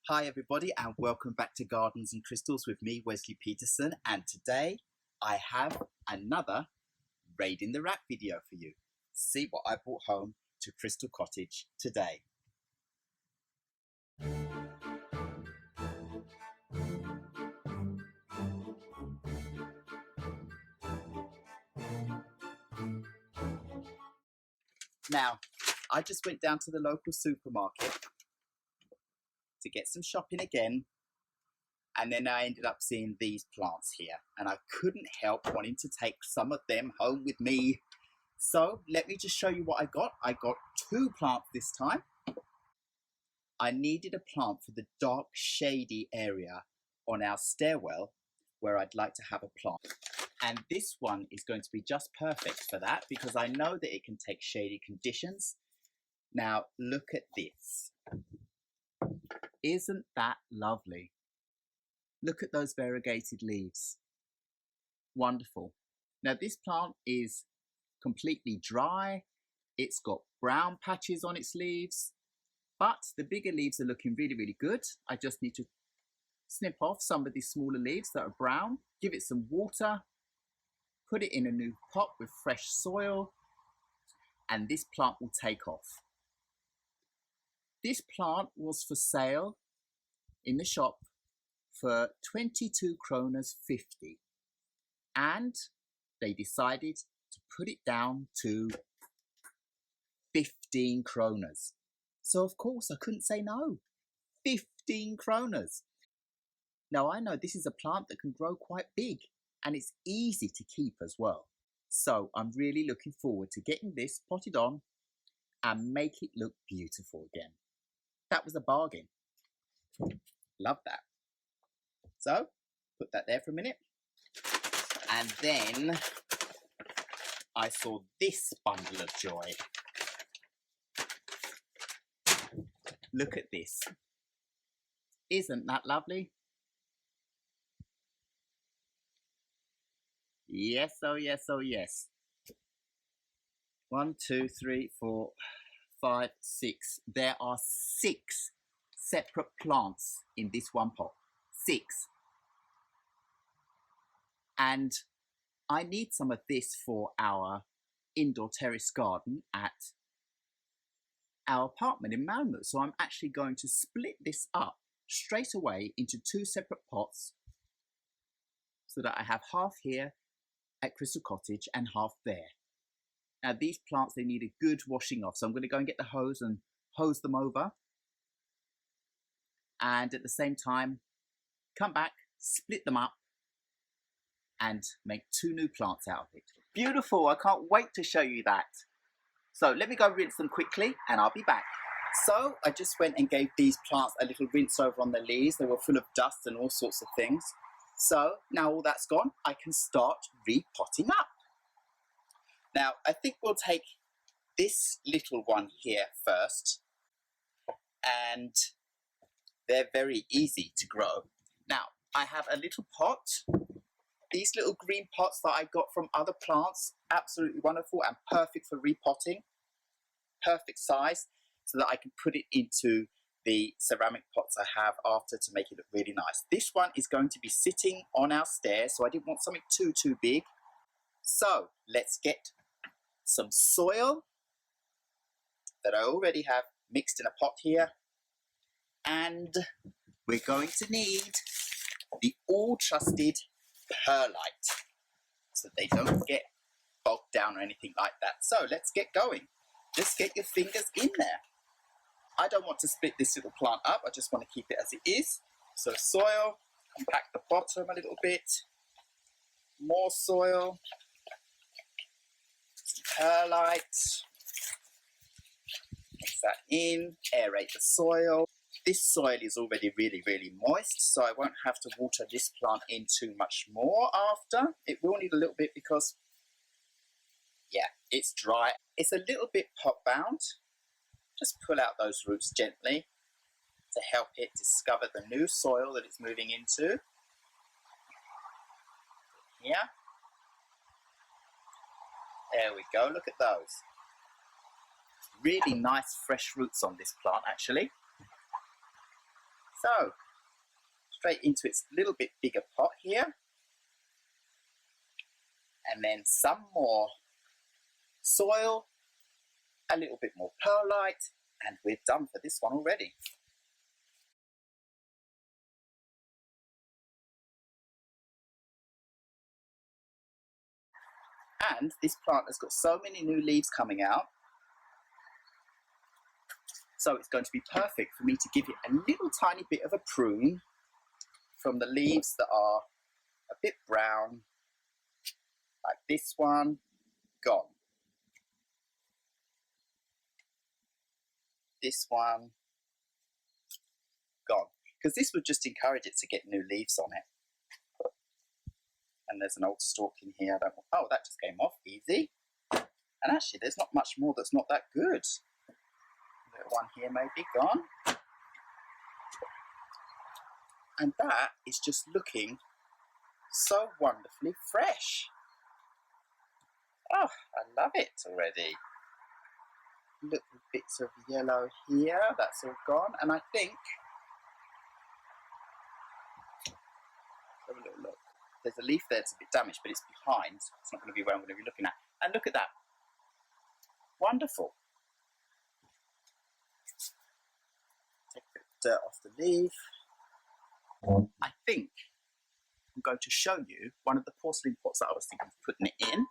Hi everybody and welcome back to Gardens and Crystals with me, Wesley Peterson, and today I have another Raid in the Rack video for you. See what I brought home to Crystal Cottage today. Now, I just went down to the local supermarket to get some shopping again, and then I ended up seeing these plants here, and I couldn't help wanting to take some of them home with me. So let me just show you what I got. I got two plants this time. I needed a plant for the dark, shady area on our stairwell where I'd like to have a plant. And this one is going to be just perfect for that because I know that it can take shady conditions. Now, look at this. Isn't that lovely? Look at those variegated leaves. Wonderful. Now, this plant is completely dry. It's got brown patches on its leaves, but the bigger leaves are looking really, really good. I just need to snip off some of these smaller leaves that are brown, give it some water, put it in a new pot with fresh soil, and this plant will take off. This plant was for sale in the shop for 22 kroners 50, and they decided to put it down to 15 kroners. So of course I couldn't say no. 15 kroners. Now I know this is a plant that can grow quite big and it's easy to keep as well. So I'm really looking forward to getting this potted on and make it look beautiful again. That was a bargain. Love that. So put that there for a minute. And then I saw this bundle of joy. Look at this. Isn't that lovely? Yes, oh yes, oh yes. 1, 2, 3, 4, 5, 6. There are 6 separate plants in this one pot. 6. And I need some of this for our indoor terrace garden at our apartment in Malmö. So I'm actually going to split this up straight away into 2 separate pots so that I have half here at Crystal Cottage and half there. Now these plants, they need a good washing off. So I'm going to go and get the hose and hose them over. And at the same time, come back, split them up and make 2 new plants out of it. Beautiful, I can't wait to show you that. So let me go rinse them quickly and I'll be back. So I just went and gave these plants a little rinse over on the leaves. They were full of dust and all sorts of things. So now all that's gone, I can start repotting up. Now I think we'll take this little one here first, and they're very easy to grow. Now I have a little pot. These little green pots that I got from other plants, absolutely wonderful and perfect for repotting. Perfect size so that I can put it into the ceramic pots I have after to make it look really nice. This one is going to be sitting on our stairs, so I didn't want something too big. So let's get some soil that I already have mixed in a pot here. And we're going to need the all-trusted perlite so they don't get bogged down or anything like that. So let's get going. Just get your fingers in there. I don't want to split this little plant up. I just want to keep it as it is. So soil, compact the bottom a little bit. More soil. Some perlite. Mix that in. Aerate the soil. This soil is already really, really moist, so I won't have to water this plant in too much more after. It will need a little bit because, yeah, it's dry. It's a little bit pot bound. Just pull out those roots gently to help it discover the new soil that it's moving into. Here. There we go, look at those. Really nice fresh roots on this plant actually. So, straight into its little bit bigger pot here. And then some more soil, a little bit more perlite, and we're done for this one already. And this plant has got so many new leaves coming out, so it's going to be perfect for me to give it a little tiny bit of a prune from the leaves that are a bit brown, like this one, gone. This one, gone. Because this would just encourage it to get new leaves on it. And there's an old stalk in here. Oh, that just came off, easy. And actually, there's not much more that's not that good. Little one here may be gone. And that is just looking so wonderfully fresh. Oh, I love it already. Little bits of yellow here, that's all gone. And I think, have a little look. There's a leaf there that's a bit damaged, but it's behind. It's not going to be where I'm going to be looking at. And look at that. Wonderful. Take a bit of dirt off the leaf. I think I'm going to show you one of the porcelain pots that I was thinking of putting it in.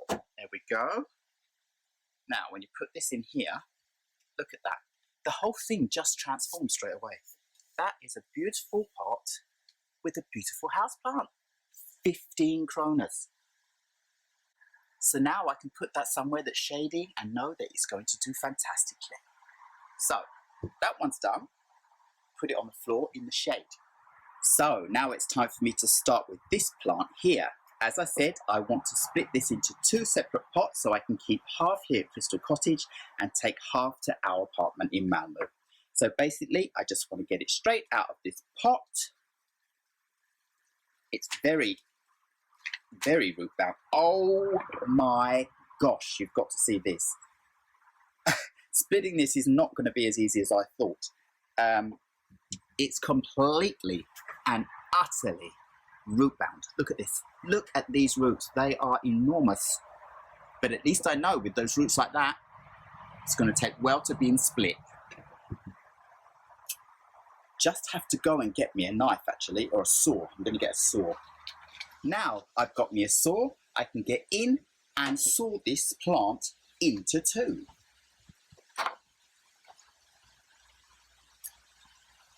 There we go. Now, when you put this in here, look at that. The whole thing just transforms straight away. That is a beautiful pot with a beautiful houseplant. 15 kronas. So now I can put that somewhere that's shady and know that it's going to do fantastically. So, that one's done. Put it on the floor in the shade. So, now it's time for me to start with this plant here. As I said, I want to split this into 2 separate pots so I can keep half here at Crystal Cottage and take half to our apartment in Malmö. So basically, I just want to get it straight out of this pot. It's very, very root bound. Oh my gosh, you've got to see this. Splitting this is not going to be as easy as I thought. It's completely and utterly root bound. Look at this. Look at these roots. They are enormous. But at least I know with those roots like that, it's going to take well to being split. Just have to go and get me a knife actually, or a saw. I'm going to get a saw. Now I've got me a saw, I can get in and saw this plant into 2.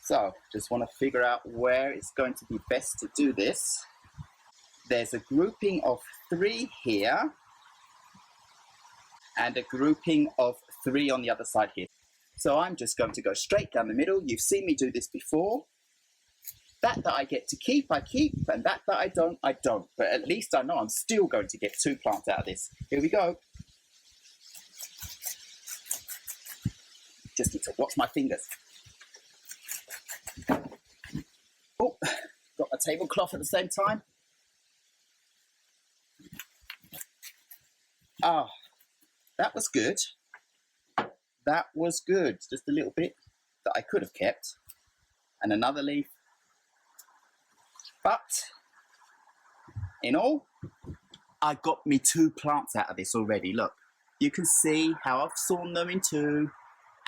So, just want to figure out where it's going to be best to do this. There's a grouping of 3 here, and a grouping of 3 on the other side here. So I'm just going to go straight down the middle. You've seen me do this before. That I get to keep, I keep, and that I don't, I don't. But at least I know I'm still going to get 2 plants out of this. Here we go. Just need to watch my fingers. Oh, got my tablecloth at the same time. Ah, that was good. That was good. Just a little bit that I could have kept. And another leaf. But, in all, I got me 2 plants out of this already. Look, you can see how I've sawn them in 2.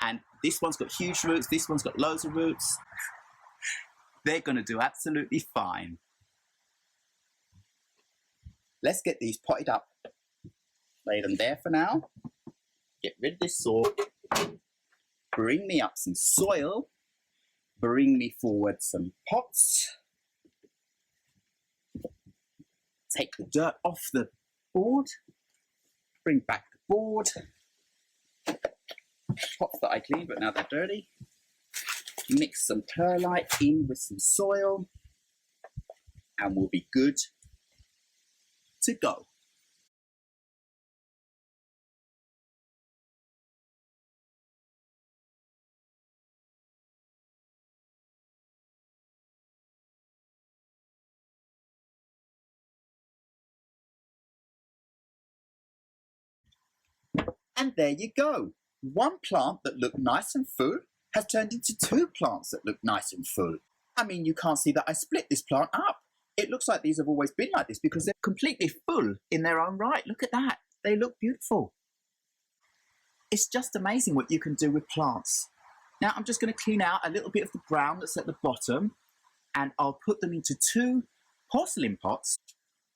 And this one's got huge roots, this one's got loads of roots. They're going to do absolutely fine. Let's get these potted up. Lay them there for now. Get rid of this soil. Bring me up some soil. Bring me forward some pots. Take the dirt off the board. Bring back the board. Pots that I cleaned, but now they're dirty. Mix some perlite in with some soil, and we'll be good to go. And there you go. One plant that looked nice and full, has turned into 2 plants that look nice and full. I mean, you can't see that I split this plant up. It looks like these have always been like this because they're completely full in their own right. Look at that. They look beautiful. It's just amazing what you can do with plants. Now I'm just going to clean out a little bit of the brown that's at the bottom, and I'll put them into 2 porcelain pots.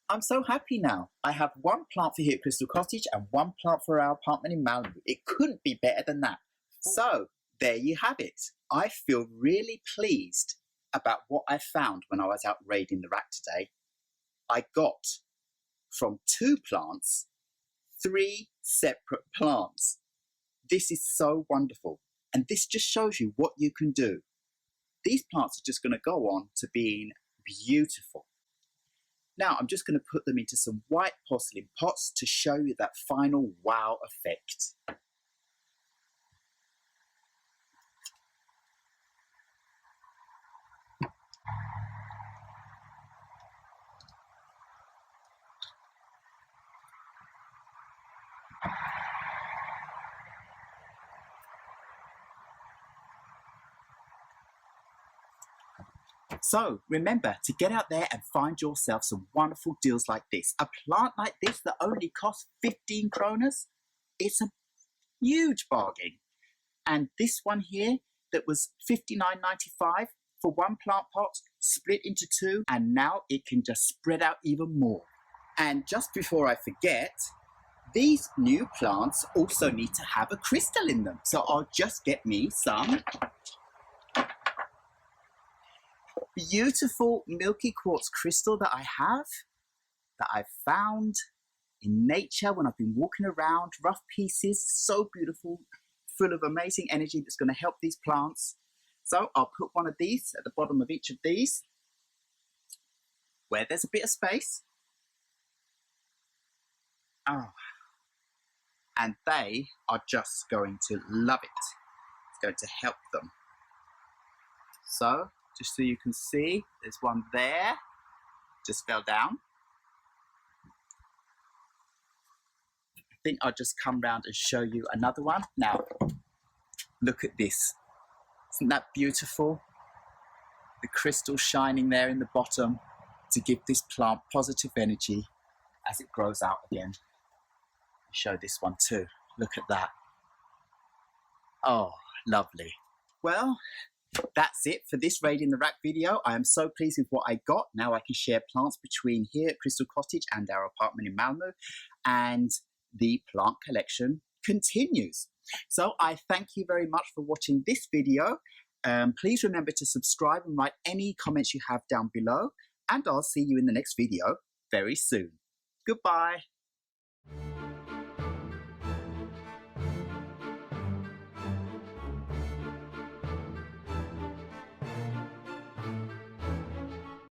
I'm so happy now. I have 1 plant for here at Crystal Cottage and 1 plant for our apartment in Malibu. It couldn't be better than that. So there you have it. I feel really pleased about what I found when I was out raiding the rack today. I got from 2 plants 3 separate plants. This is so wonderful, and this just shows you what you can do. These plants are just going to go on to being beautiful. Now I'm just going to put them into some white porcelain pots to show you that final wow effect. So remember to get out there and find yourself some wonderful deals like this. A plant like this that only costs 15 kroners, it's a huge bargain. And this one here that was 59.95 for 1 plant pot, split into 2, and now it can just spread out even more. And just before I forget, these new plants also need to have a crystal in them. So I'll just get me some beautiful milky quartz crystal that I've found in nature when I've been walking around. Rough pieces, so beautiful, full of amazing energy that's going to help these plants. So I'll put one of these at the bottom of each of these where there's a bit of space. Oh, and they are just going to love it. It's going to help them. So just so you can see, there's one there, just fell down. I think I'll just come round and show you another one. Now, look at this. Isn't that beautiful? The crystal shining there in the bottom to give this plant positive energy as it grows out again. I'll show this one too. Look at that. Oh, lovely. Well, that's it for this Raid in the Rack video. I am so pleased with what I got. Now I can share plants between here at Crystal Cottage and our apartment in Malmö, and the plant collection continues. So I thank you very much for watching this video. Please remember to subscribe and write any comments you have down below, and I'll see you in the next video very soon. Goodbye.